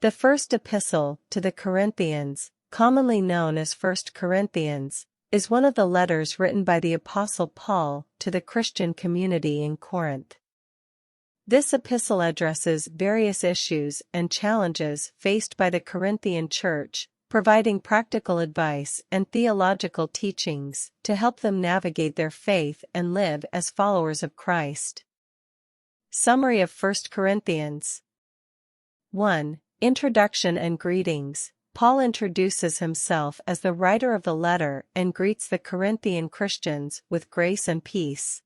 The first epistle to the Corinthians, commonly known as 1 Corinthians, is one of the letters written by the Apostle Paul to the Christian community in Corinth. This epistle addresses various issues and challenges faced by the Corinthian church, providing practical advice and theological teachings to help them navigate their faith and live as followers of Christ. Summary of 1 Corinthians 1. Introduction and greetings. Paul introduces himself as the writer of the letter and greets the Corinthian Christians with grace and peace.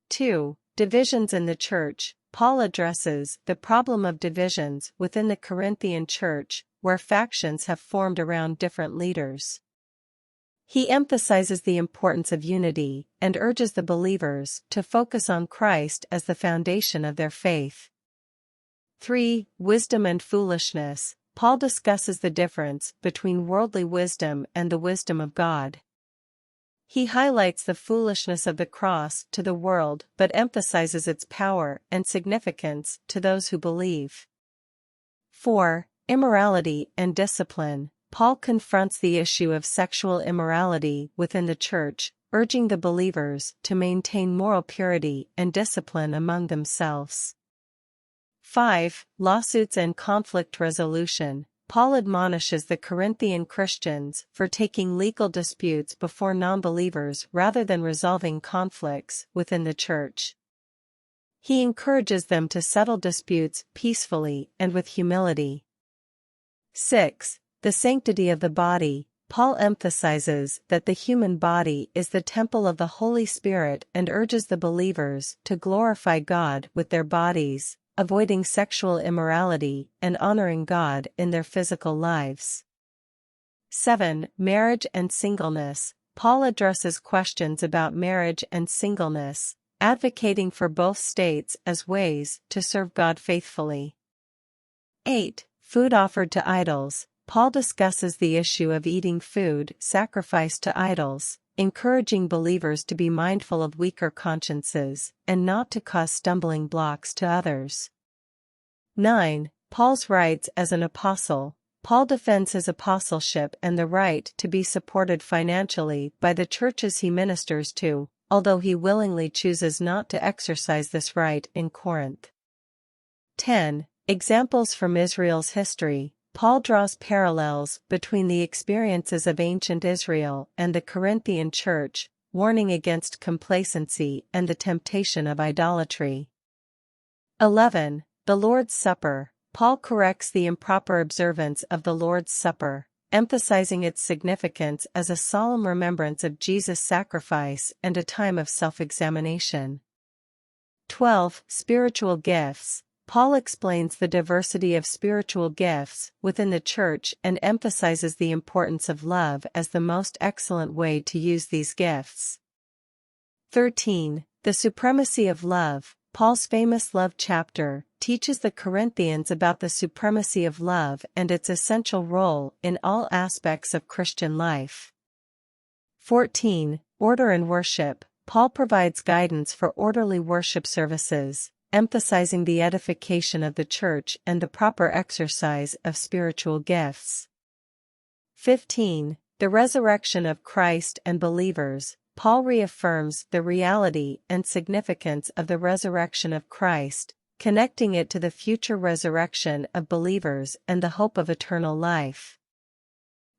2. Divisions in the church. Paul addresses the problem of divisions within the Corinthian church, where factions have formed around different leaders. He emphasizes the importance of unity and urges the believers to focus on Christ as the foundation of their faith. 3. Wisdom and foolishness. Paul discusses the difference between worldly wisdom and the wisdom of God. He highlights the foolishness of the cross to the world but emphasizes its power and significance to those who believe. 4. Immorality and discipline. Paul confronts the issue of sexual immorality within the church, urging the believers to maintain moral purity and discipline among themselves. 5. Lawsuits and conflict resolution. Paul admonishes the Corinthian Christians for taking legal disputes before non-believers rather than resolving conflicts within the church. He encourages them to settle disputes peacefully and with humility. 6. The sanctity of the body. Paul emphasizes that the human body is the temple of the Holy Spirit and urges the believers to glorify God with their bodies, avoiding sexual immorality and honoring God in their physical lives. 7. Marriage and singleness. Paul addresses questions about marriage and singleness, advocating for both states as ways to serve God faithfully. 8. Food offered to idols. Paul discusses the issue of eating food sacrificed to idols, encouraging believers to be mindful of weaker consciences and not to cause stumbling blocks to others. 9. Paul's rights as an apostle. Paul defends his apostleship and the right to be supported financially by the churches he ministers to, although he willingly chooses not to exercise this right in Corinth. 10. Examples from Israel's history. Paul draws parallels between the experiences of ancient Israel and the Corinthian church, warning against complacency and the temptation of idolatry. 11. The Lord's Supper. Paul corrects the improper observance of the Lord's Supper, emphasizing its significance as a solemn remembrance of Jesus' sacrifice and a time of self-examination. 12. Spiritual gifts. Paul explains the diversity of spiritual gifts within the church and emphasizes the importance of love as the most excellent way to use these gifts. 13. The supremacy of love. Paul's famous love chapter teaches the Corinthians about the supremacy of love and its essential role in all aspects of Christian life. 14. Order and worship. Paul provides guidance for orderly worship services, emphasizing the edification of the church and the proper exercise of spiritual gifts. 15. The resurrection of Christ and believers. Paul reaffirms the reality and significance of the resurrection of Christ, connecting it to the future resurrection of believers and the hope of eternal life.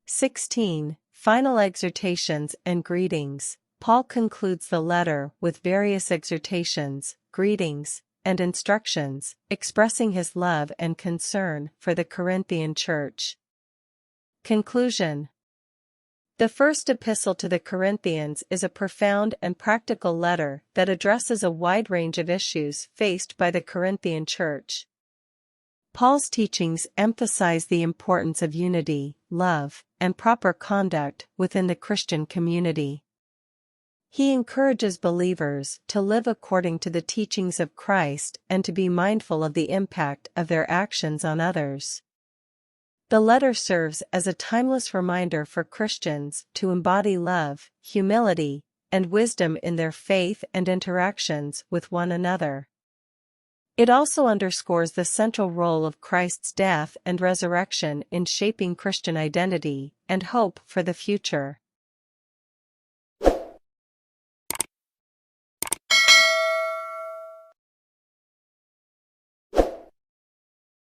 16. Final exhortations and greetings. Paul concludes the letter with various exhortations, greetings, and instructions, expressing his love and concern for the Corinthian church. Conclusion. The first epistle to the Corinthians is a profound and practical letter that addresses a wide range of issues faced by the Corinthian church. Paul's teachings emphasize the importance of unity, love, and proper conduct within the Christian community. He encourages believers to live according to the teachings of Christ and to be mindful of the impact of their actions on others. The letter serves as a timeless reminder for Christians to embody love, humility, and wisdom in their faith and interactions with one another. It also underscores the central role of Christ's death and resurrection in shaping Christian identity and hope for the future.